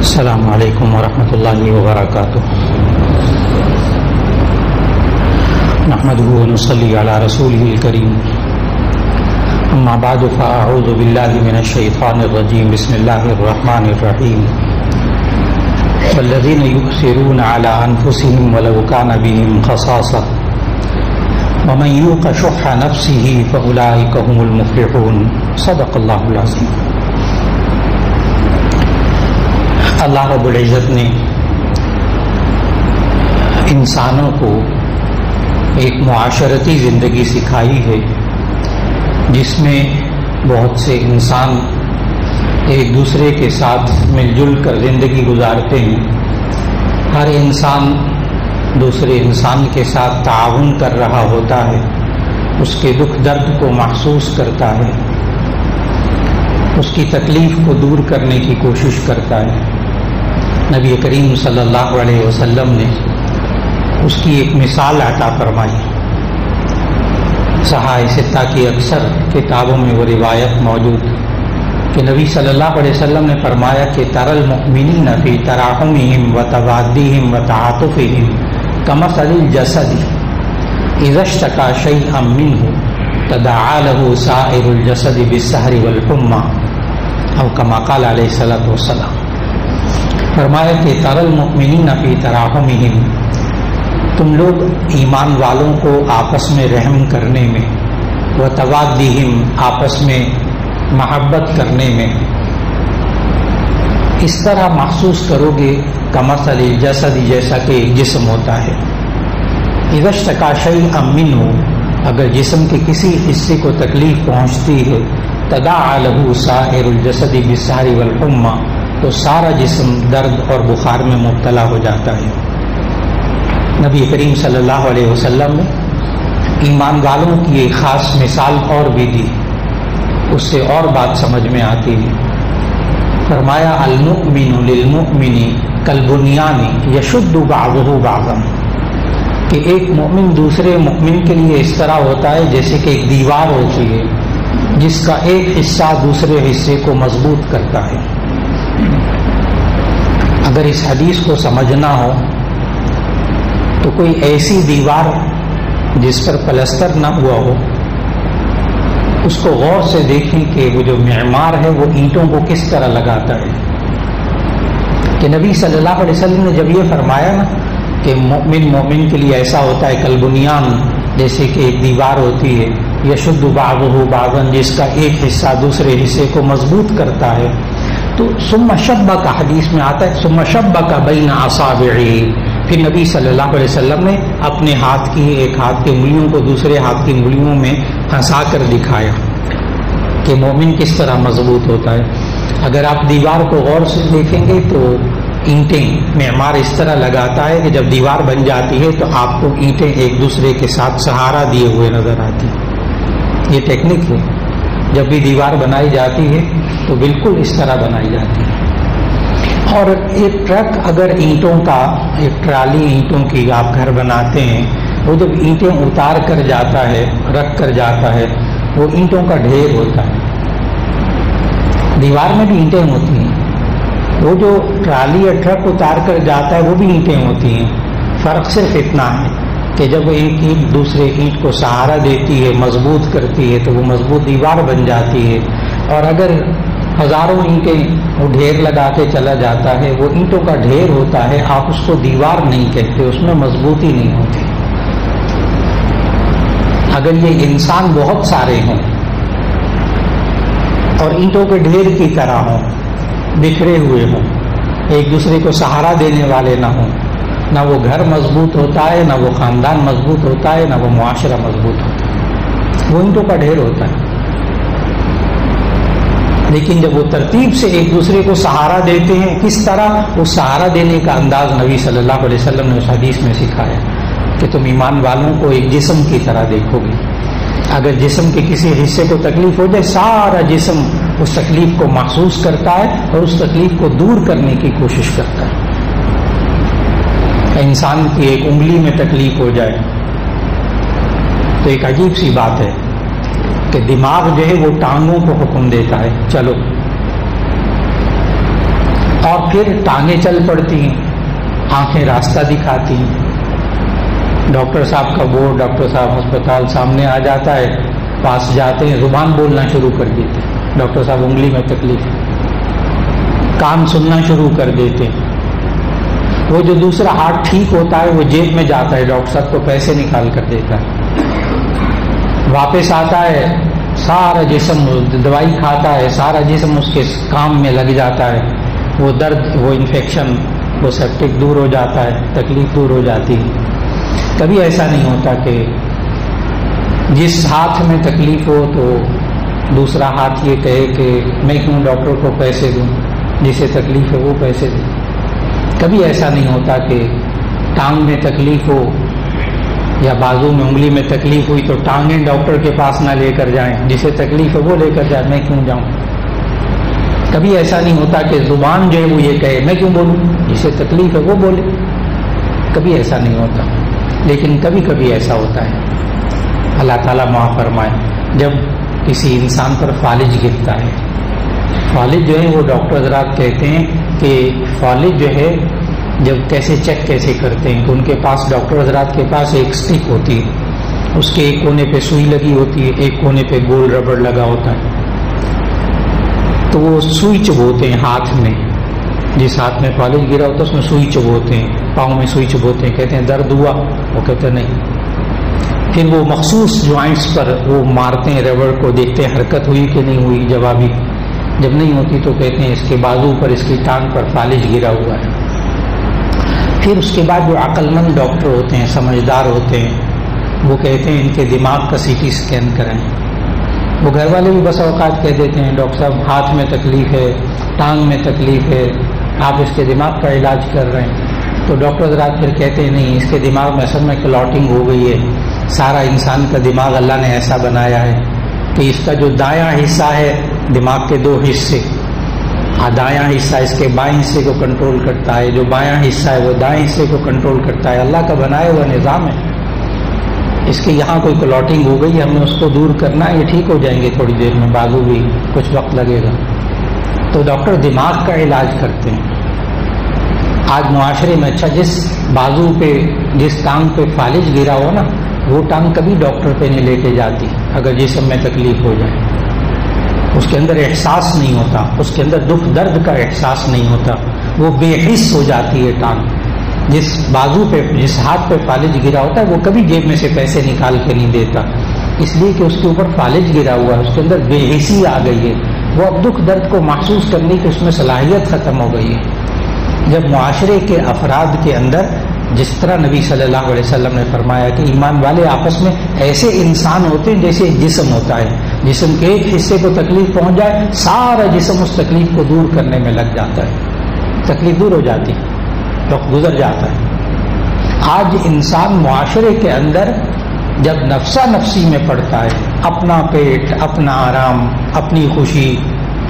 السلام علیکم ورحمۃ اللہ وبرکاتہ. نحمده ونصلی علی رسوله الکریم. اما بعد فاعوذ باللہ من الشیطان الرجیم. بسم اللہ الرحمن الرحیم. والذین یؤثرون علی انفسهم ولو کان بهم خصاصۃ ومن یوق شح نفسه فاولئک هم المفلحون. صدق اللہ العظیم. اللہ رب العزت نے انسانوں کو ایک معاشرتی زندگی سکھائی ہے جس میں بہت سے انسان ایک دوسرے کے ساتھ مل جل کر زندگی گزارتے ہیں. ہر انسان دوسرے انسان کے ساتھ تعاون کر رہا ہوتا ہے, اس کے دکھ درد کو محسوس کرتا ہے, اس کی تکلیف کو دور کرنے کی کوشش کرتا ہے. نبی کریم صلی اللہ علیہ وسلم نے اس کی ایک مثال عطا فرمائی. صحاح ستہ کی اکثر کتابوں میں وہ روایت موجود کہ نبی صلی اللہ علیہ وسلم نے فرمایا کہ ترى المؤمنین فی تراحمهم وتوادهم وتعاطفهم کمثل الجسد اذا اشتكى شيئا منه تداعى له سائر الجسد بالسهر والحمى او كما قال علیہ الصلوۃ والسلام. فرمایا کہ ترى المؤمنین فی تراحمهم, تم لوگ ایمان والوں کو آپس میں رحم کرنے میں, وتوادهم آپس میں محبت کرنے میں اس طرح محسوس کرو گے کمثل الجسد, جیسا کہ ایک جسم ہوتا ہے. اذا اشتكى شيئا منه, اگر جسم کے کسی حصے کو تکلیف پہنچتی ہے, تداعى له سائر الجسد بالسهر والحمى, تو سارا جسم درد اور بخار میں مبتلا ہو جاتا ہے. نبی کریم صلی اللہ علیہ وسلم نے ایمان والوں کی ایک خاص مثال اور بھی دی, اس سے اور بات سمجھ میں آتی ہے. فرمایا المؤمن للمؤمن کالبنیان یشد بعضه بعضا, کہ ایک مومن دوسرے مومن کے لیے اس طرح ہوتا ہے جیسے کہ ایک دیوار ہوتی ہے جس کا ایک حصہ دوسرے حصے کو مضبوط کرتا ہے. اگر اس حدیث کو سمجھنا ہو تو کوئی ایسی دیوار جس پر پلستر نہ ہوا ہو, اس کو غور سے دیکھیں کہ وہ جو معمار ہے وہ اینٹوں کو کس طرح لگاتا ہے. کہ نبی صلی اللہ علیہ وسلم نے جب یہ فرمایا نا کہ مومن مومن کے لیے ایسا ہوتا ہے کالبنیان, جیسے کہ ایک دیوار ہوتی ہے, یشد بعضه بعضا, جس کا ایک حصہ دوسرے حصے کو مضبوط کرتا ہے, تو ثم شبک حدیث میں آتا ہے ثم شبک بین اصابعہ, پھر نبی صلی اللہ علیہ وسلم نے اپنے ہاتھ کی ایک ہاتھ کی انگلیوں کو دوسرے ہاتھ کی انگلیوں میں پھنسا کر دکھایا کہ مومن کس طرح مضبوط ہوتا ہے. اگر آپ دیوار کو غور سے دیکھیں گے تو اینٹیں معمار اس طرح لگاتا ہے کہ جب دیوار بن جاتی ہے تو آپ کو اینٹیں ایک دوسرے کے ساتھ سہارا دیے ہوئے نظر آتی ہیں. یہ ٹیکنیک ہے. جب بھی دیوار بنائی جاتی ہے تو بالکل اس طرح بنائی جاتی ہے. اور ایک ٹرک اگر اینٹوں کا, ایک ٹرالی اینٹوں کی آپ گھر بناتے ہیں, وہ جب اینٹیں اتار کر جاتا ہے, رکھ کر جاتا ہے, وہ اینٹوں کا ڈھیر ہوتا ہے. دیوار میں بھی اینٹیں ہوتی ہیں, وہ جو ٹرالی یا ٹرک اتار کر جاتا ہے وہ بھی اینٹیں ہوتی ہیں. فرق صرف اتنا ہے کہ جب ایک اینٹ دوسرے اینٹ کو سہارا دیتی ہے, مضبوط کرتی ہے, تو وہ مضبوط دیوار بن جاتی ہے. اور اگر ہزاروں اینٹیں وہ ڈھیر لگا کے چلا جاتا ہے, وہ اینٹوں کا ڈھیر ہوتا ہے, آپ اس کو دیوار نہیں کہتے, اس میں مضبوطی نہیں ہوتی. اگر یہ انسان بہت سارے ہوں اور اینٹوں کے ڈھیر کی طرح ہوں, بکھرے ہوئے ہوں, ایک دوسرے کو سہارا دینے والے نہ ہوں, نہ وہ گھر مضبوط ہوتا ہے, نہ وہ خاندان مضبوط ہوتا ہے, نہ وہ معاشرہ مضبوط ہوتا ہے. وہ اینٹوں کا ڈھیر ہوتا ہے. لیکن جب وہ ترتیب سے ایک دوسرے کو سہارا دیتے ہیں, کس طرح وہ سہارا دینے کا انداز نبی صلی اللہ علیہ وسلم نے اس حدیث میں سکھایا کہ تم ایمان والوں کو ایک جسم کی طرح دیکھو گے. اگر جسم کے کسی حصے کو تکلیف ہو جائے, سارا جسم اس تکلیف کو محسوس کرتا ہے اور اس تکلیف کو دور کرنے کی کوشش کرتا ہے. انسان کی ایک انگلی میں تکلیف ہو جائے تو ایک عجیب سی بات ہے کہ دماغ جو ہے وہ ٹانگوں کو حکم دیتا ہے چلو. اور پھر ٹانگیں چل پڑتی ہیں، آنکھیں راستہ دکھاتی ہیں، ڈاکٹر صاحب کا بورڈ، ڈاکٹر صاحب ہسپتال سامنے آ جاتا ہے، پاس جاتے ہیں، زبان بولنا شروع کر دیتے ہیں، ڈاکٹر صاحب انگلی میں تکلیف ہے، کان سننا شروع کر دیتے ہیں، وہ جو دوسرا ہاتھ ٹھیک ہوتا ہے وہ جیب میں جاتا ہے، ڈاکٹر صاحب کو پیسے نکال کر دیتا ہے، واپس آتا ہے، سارا جسم دوائی کھاتا ہے، سارا جسم اس کے کام میں لگ جاتا ہے، وہ درد، وہ انفیکشن، وہ سیپٹک دور ہو جاتا ہے، تکلیف دور ہو جاتی ہے۔ کبھی ایسا نہیں ہوتا کہ جس ہاتھ میں تکلیف ہو تو دوسرا ہاتھ یہ کہے کہ میں کیوں ڈاکٹر کو پیسے دوں، جسے تکلیف ہے وہ پیسے دوں۔ کبھی ایسا نہیں ہوتا کہ ٹانگ میں تکلیف ہو یا بازو میں انگلی میں تکلیف ہوئی تو ٹانگیں ڈاکٹر کے پاس نہ لے کر جائیں، جسے تکلیف ہے وہ لے کر جائیں، میں کیوں جاؤں۔ کبھی ایسا نہیں ہوتا کہ زبان جو ہے وہ یہ کہے میں کیوں بولوں، جسے تکلیف ہے وہ بولے، کبھی ایسا نہیں ہوتا۔ لیکن کبھی کبھی ایسا ہوتا ہے، اللہ تعالیٰ معاف فرمائے، جب کسی انسان پر فالج گرتا ہے، فالج جو ہے وہ ڈاکٹر حضرات کہتے ہیں کہ فالج جو ہے جب کیسے چیک کیسے کرتے ہیں کہ ان کے پاس، ڈاکٹر حضرات کے پاس ایک سٹک ہوتی ہے، اس کے ایک کونے پہ سوئی لگی ہوتی ہے، ایک کونے پہ گول ربڑ لگا ہوتا ہے، تو وہ سوئی چبوتے ہیں ہاتھ میں، جس ہاتھ میں فالج گرا ہوتا ہے اس میں سوئی چبوتے ہیں، پاؤں میں سوئی چبوتے ہیں، کہتے ہیں درد ہوا، وہ کہتے ہیں نہیں، پھر وہ مخصوص جوائنٹس پر وہ مارتے ہیں ربڑ کو، دیکھتے ہیں حرکت ہوئی کہ نہیں ہوئی، جوابی جب نہیں ہوتی تو کہتے ہیں اس کے بازو پر، اس کی ٹانگ پر فالج گرا ہوا ہے۔ پھر اس کے بعد جو عقل مند ڈاکٹر ہوتے ہیں، سمجھدار ہوتے ہیں، وہ کہتے ہیں ان کے دماغ کا سی ٹی اسکین کریں۔ وہ گھر والے بھی بس اوقات کہہ دیتے ہیں ڈاکٹر صاحب ہاتھ میں تکلیف ہے، ٹانگ میں تکلیف ہے، آپ اس کے دماغ کا علاج کر رہے ہیں، تو ڈاکٹر حضرات پھر کہتے ہیں نہیں، اس کے دماغ میں اصل میں کلاٹنگ ہو گئی ہے، سارا انسان کا دماغ اللہ نے ایسا بنایا ہے کہ اس کا جو دایاں حصہ ہے دماغ کے دو حصے، دایاں حصہ اس کے بائیں حصے کو کنٹرول کرتا ہے، جو بایاں حصہ ہے وہ دائیں حصے کو کنٹرول کرتا ہے، اللہ کا بنایا ہوا نظام ہے، اس کے یہاں کوئی کلاٹنگ ہو گئی، ہم نے اس کو دور کرنا ہے، یہ ٹھیک ہو جائیں گے تھوڑی دیر میں، بازو بھی کچھ وقت لگے گا، تو ڈاکٹر دماغ کا علاج کرتے ہیں۔ آج معاشرے میں اچھا جس بازو پہ، جس ٹانگ پہ فالج گرا ہو نا، وہ ٹانگ کبھی ڈاکٹر پہ نہیں لے کے جاتی اگر جسم میں تکلیف ہو جائے، اس کے اندر احساس نہیں ہوتا، اس کے اندر دکھ درد کا احساس نہیں ہوتا، وہ بے حس ہو جاتی ہے ٹانگ۔ جس بازو پہ، جس ہاتھ پہ فالج گرا ہوتا ہے وہ کبھی جیب میں سے پیسے نکال کے نہیں دیتا، اس لیے کہ اس کے اوپر فالج گرا ہوا ہے، اس کے اندر بے حسی آ گئی ہے، وہ اب دکھ درد کو محسوس کرنے کی اس میں صلاحیت ختم ہو گئی ہے۔ جب معاشرے کے افراد کے اندر، جس طرح نبی صلی اللہ علیہ وسلم نے فرمایا کہ ایمان والے آپس میں ایسے انسان ہوتے ہیں جیسے ایک جسم ہوتا ہے، جسم کے ایک حصے کو تکلیف پہنچ جائے سارا جسم اس تکلیف کو دور کرنے میں لگ جاتا ہے، تکلیف دور ہو جاتی ہے، وقت گزر جاتا ہے۔ آج انسان معاشرے کے اندر جب نفسا نفسی میں پڑتا ہے، اپنا پیٹ، اپنا آرام، اپنی خوشی،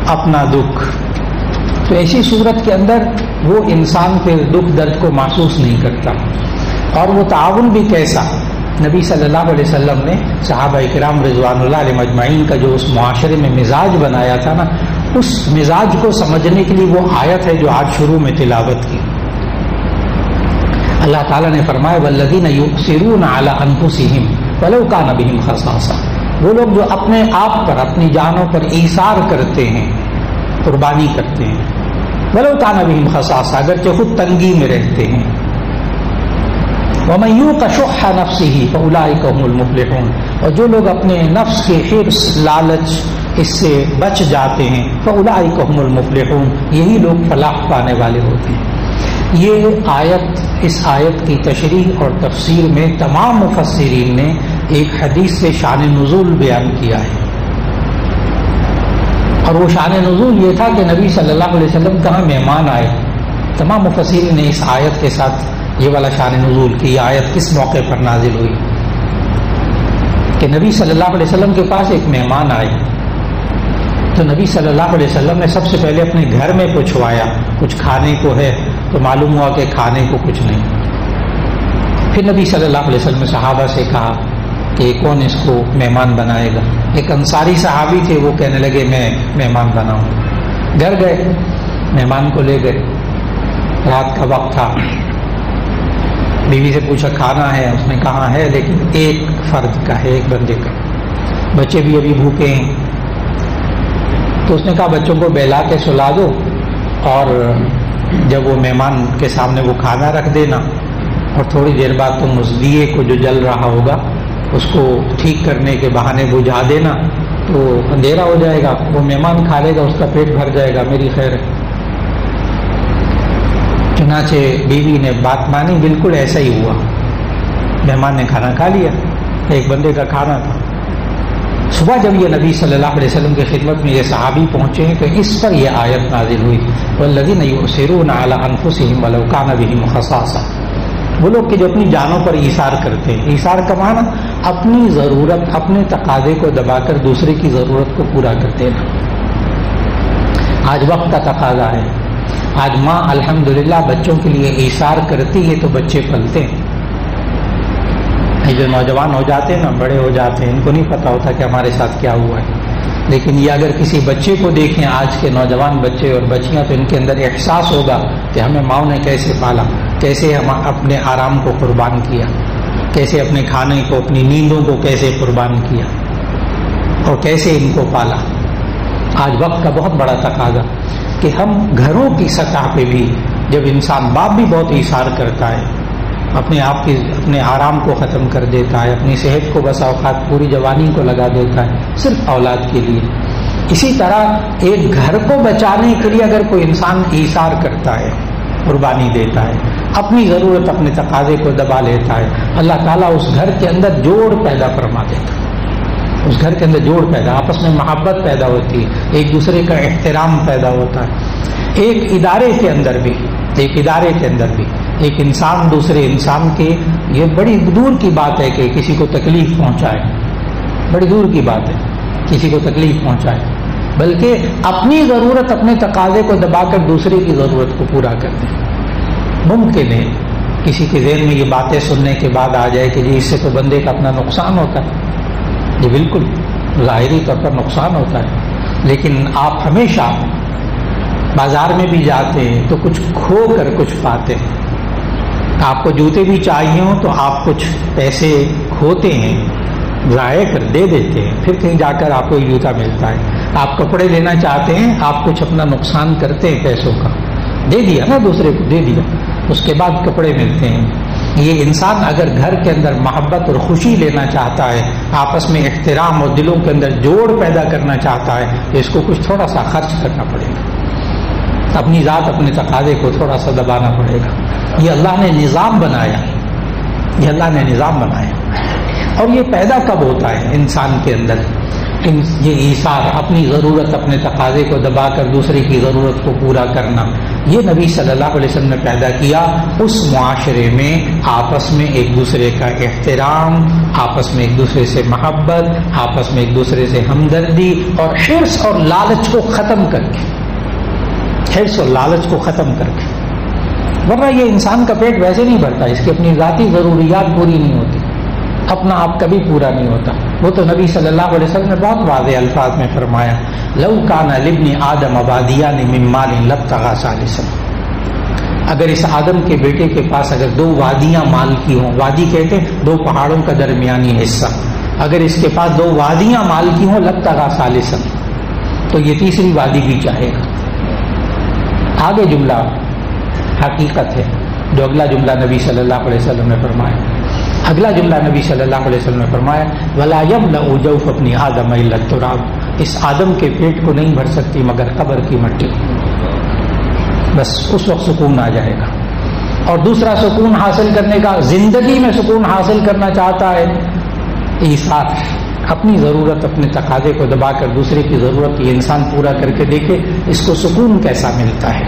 اپنا دکھ، تو ایسی صورت کے اندر وہ انسان پھر دکھ درد کو محسوس نہیں کرتا۔ اور وہ تعاون بھی کیسا، نبی صلی اللہ علیہ وسلم نے صحابہ کرام رضوان اللہ علیہ مجمعین کا جو اس معاشرے میں مزاج بنایا تھا نا، اس مزاج کو سمجھنے کے لیے وہ آیت ہے جو آج شروع میں تلاوت کی۔ اللہ تعالیٰ نے فرمایا والذین یؤثرون علی انفسہم ولو کان بہم خصاصہ، وہ لوگ جو اپنے آپ پر، اپنی جانوں پر ایثار کرتے ہیں، قربانی کرتے ہیں، ولو کان بہم خصاصہ، اگرچہ خود تنگی میں رہتے ہیں، ومن یوق شح نفسہ فاولئک هم المفلحون، اور جو لوگ اپنے نفس کے حرص، لالچ، اس سے بچ جاتے ہیں، فاولئک هم المفلحون، یہی لوگ فلاح پانے والے ہوتے ہیں۔ یہ آیت، اس آیت کی تشریح اور تفسیر میں تمام مفسرین نے ایک حدیث سے شان نزول بیان کیا ہے، اور وہ شان نزول یہ تھا کہ نبی صلی اللہ علیہ وسلم کہاں مہمان آئے۔ تمام مفسرین نے اس آیت کے ساتھ یہ والا شان نزول کی، یہ آیت کس موقع پر نازل ہوئی کہ نبی صلی اللہ علیہ وسلم کے پاس ایک مہمان آئے، تو نبی صلی اللہ علیہ وسلم نے سب سے پہلے اپنے گھر میں پوچھوایا کچھ کھانے کو ہے، تو معلوم ہوا کہ کھانے کو کچھ نہیں۔ پھر نبی صلی اللہ علیہ وسلم نے صحابہ سے کہا کہ کون اس کو مہمان بنائے گا۔ ایک انصاری صحابی تھے، وہ کہنے لگے میں مہمان بناؤں۔ گھر گئے، مہمان کو لے گئے، رات کا وقت تھا، بیوی سے پوچھا کھانا ہے؟ اس نے کہا ہے لیکن ایک فرد کا ہے، ایک بندے کا، بچے بھی ابھی بھوکے ہیں۔ تو اس نے کہا بچوں کو بہلا کے سلا دو اور جب وہ مہمان کے سامنے وہ کھانا رکھ دینا اور تھوڑی دیر بعد تم اس دیے کو جو جل رہا ہوگا اس کو ٹھیک کرنے کے بہانے بجھا دینا تو اندھیرا ہو جائے گا، وہ مہمان کھا لے گا، اس کا پیٹ بھر جائے گا، میری خیر ہے۔ چنانچہ بیوی نے بات مانی، بالکل ایسا ہی ہوا، مہمان نے کھانا کھا لیا، ایک بندے کا کھانا تھا۔ صبح جب یہ نبی صلی اللہ علیہ وسلم کی خدمت میں یہ صحابی پہنچے تو اس پر یہ آیت نازل ہوئی، والذین یؤثرون علی انفسہم ولو کان بہم خصاصہ، وہ لوگ کہ جو اپنی جانوں پر ایثار کرتے ہیں۔ ایثار کا معنی اپنی ضرورت، اپنے تقاضے کو دبا کر دوسرے کی ضرورت کو پورا کرتے ہیں۔ آج وقت کا تقاضا ہے، آج ماں الحمدللہ بچوں کے لیے ایثار کرتی ہے تو بچے پلتے ہیں۔ یہ جو نوجوان ہو جاتے ہیں نا، بڑے ہو جاتے ہیں، ان کو نہیں پتا ہوتا کہ ہمارے ساتھ کیا ہوا ہے، لیکن یہ اگر کسی بچے کو دیکھیں، آج کے نوجوان بچے اور بچیاں، تو ان کے اندر احساس ہوگا کہ ہمیں ماؤں نے کیسے پالا، کیسے ہم اپنے آرام کو قربان کیا، کیسے اپنے کھانے کو، اپنی نیندوں کو کیسے قربان کیا اور کیسے ان کو پالا۔ آج وقت کا بہت بڑا تقاضا کہ ہم گھروں کی سطح پہ بھی، جب انسان باپ بھی بہت ایثار کرتا ہے، اپنے آپ کی اپنے آرام کو ختم کر دیتا ہے، اپنی صحت کو بسا اوقات پوری جوانی کو لگا دیتا ہے صرف اولاد کے لیے، اسی طرح ایک گھر کو بچانے کے لیے اگر کوئی انسان ایثار کرتا ہے، قربانی دیتا ہے، اپنی ضرورت، اپنے تقاضے کو دبا لیتا ہے، اللہ تعالیٰ اس گھر کے اندر جوڑ پیدا فرما دیتا ہے، اس گھر کے اندر جوڑ پیدا، آپس میں محبت پیدا ہوتی ہے، ایک دوسرے کا احترام پیدا ہوتا ہے۔ ایک ادارے کے اندر بھی، ایک انسان دوسرے انسان کے، یہ بڑی دور کی بات ہے کہ کسی کو تکلیف پہنچائے، بڑی دور کی بات ہے کسی کو تکلیف پہنچائے، بلکہ اپنی ضرورت، اپنے تقاضے کو دبا کر دوسرے کی ضرورت کو پورا کر دیں۔ ممکن ہے کسی کے ذہن میں یہ باتیں سننے کے بعد آ جائے کہ جی اس سے تو بندے کا اپنا نقصان ہوتا ہے، یہ بالکل ظاہری طور پر نقصان ہوتا ہے، لیکن آپ ہمیشہ بازار میں بھی جاتے ہیں تو کچھ کھو کر کچھ پاتے ہیں۔ آپ کو جوتے بھی چاہیے ہوں تو آپ کچھ پیسے کھوتے ہیں، ضائع کر دے دیتے ہیں، پھر کہیں جا کر آپ کو ایک جوتا ملتا ہے۔ آپ کپڑے لینا چاہتے ہیں، آپ کچھ اپنا نقصان کرتے ہیں پیسوں کا، دے دیا نا، دوسرے کو دے دیا، اس کے بعد کپڑے ملتے ہیں۔ یہ انسان اگر گھر کے اندر محبت اور خوشی لینا چاہتا ہے، آپس میں احترام اور دلوں کے اندر جوڑ پیدا کرنا چاہتا ہے، تو اس کو کچھ تھوڑا سا خرچ کرنا پڑے گا، اپنی ذات، اپنے تقاضے کو تھوڑا سا دبانا پڑے گا۔ یہ اللہ نے نظام بنایا، یہ اللہ نے نظام بنایا۔ اور یہ پیدا کب ہوتا ہے انسان کے اندر؟ یہ ایثار، اپنی ضرورت، اپنے تقاضے کو دبا کر دوسرے کی ضرورت کو پورا کرنا، یہ نبی صلی اللہ علیہ وسلم نے پیدا کیا۔ اس معاشرے میں آپس میں ایک دوسرے کا احترام، آپس میں ایک دوسرے سے محبت، آپس میں ایک دوسرے سے ہمدردی اور حرص اور لالچ کو ختم کر کے، حرص اور لالچ کو ختم کر کے، ورنہ یہ انسان کا پیٹ ویسے نہیں بھرتا، اس کی اپنی ذاتی ضروریات پوری نہیں ہوتی، اپنا آپ کبھی پورا نہیں ہوتا۔ وہ تو نبی صلی اللہ علیہ وسلم نے بہت واضح الفاظ میں فرمایا، لو کان لابن آدم وادیان من مال لابتغى ثالثا، اگر اس آدم کے بیٹے کے پاس اگر دو وادیاں مال کی ہوں، وادی کہتے ہیں دو پہاڑوں کا درمیانی حصہ، اگر اس کے پاس دو وادیاں مال کی ہوں، لابتغى ثالثا، تو یہ تیسری وادی بھی چاہے گا۔ آگے جملہ حقیقت ہے، جو اگلا جملہ نبی صلی اللہ علیہ وسلم نے فرمایا، اگلا جملہ نبی صلی اللہ علیہ وسلم نے فرمایا، وَلَا يَمْلَأُ جَوْفَ ابْنِ آدَمَ إِلَّا التُّرَابُ، اس آدم کے پیٹ کو نہیں بھر سکتی مگر قبر کی مٹی، بس اس وقت سکون آ جائے گا۔ اور دوسرا سکون حاصل کرنے کا، زندگی میں سکون حاصل کرنا چاہتا ہے، ایثار، اپنی ضرورت، اپنے تقاضے کو دبا کر دوسرے کی ضرورت یہ انسان پورا کر کے دیکھے، اس کو سکون کیسا ملتا ہے،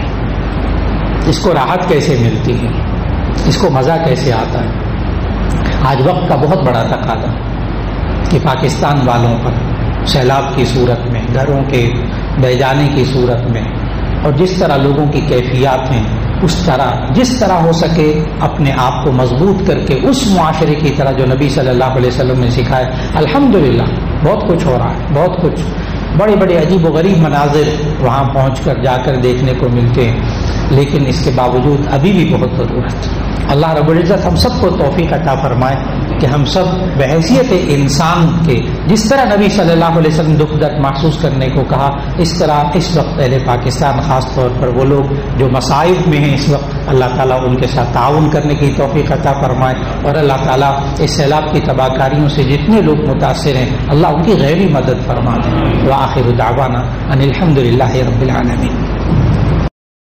اس کو راحت کیسے ملتی ہے، اس کو مزہ کیسے آتا ہے۔ آج وقت کا بہت بڑا تقاضا کہ پاکستان والوں پر سیلاب کی صورت میں، گھروں کے بہہ جانے کی صورت میں، اور جس طرح لوگوں کی کیفیات ہیں، اس طرح جس طرح ہو سکے اپنے آپ کو مضبوط کر کے اس معاشرے کی طرح جو نبی صلی اللہ علیہ وسلم نے سکھایا۔ الحمدللہ بہت کچھ ہو رہا ہے، بہت کچھ، بڑے بڑے عجیب و غریب مناظر وہاں پہنچ کر جا کر دیکھنے کو ملتے ہیں، لیکن اس کے باوجود ابھی بھی بہت ضرورت ہے۔ اللہ رب العزت ہم سب کو توفیق عطا فرمائے کہ ہم سب بحیثیت انسان کے، جس طرح نبی صلی اللہ علیہ وسلم دکھ درد محسوس کرنے کو کہا، اس طرح اس وقت اہل پاکستان خاص طور پر وہ لوگ جو مصائب میں ہیں اس وقت، اللہ تعالیٰ ان کے ساتھ تعاون کرنے کی توفیق عطا فرمائے، اور اللہ تعالیٰ اس سیلاب کی تباہ کاریوں سے جتنے لوگ متاثر ہیں اللہ ان کی غیبی مدد فرما دے۔ وآخر دعوانا ان الحمد للہ رب العالمین۔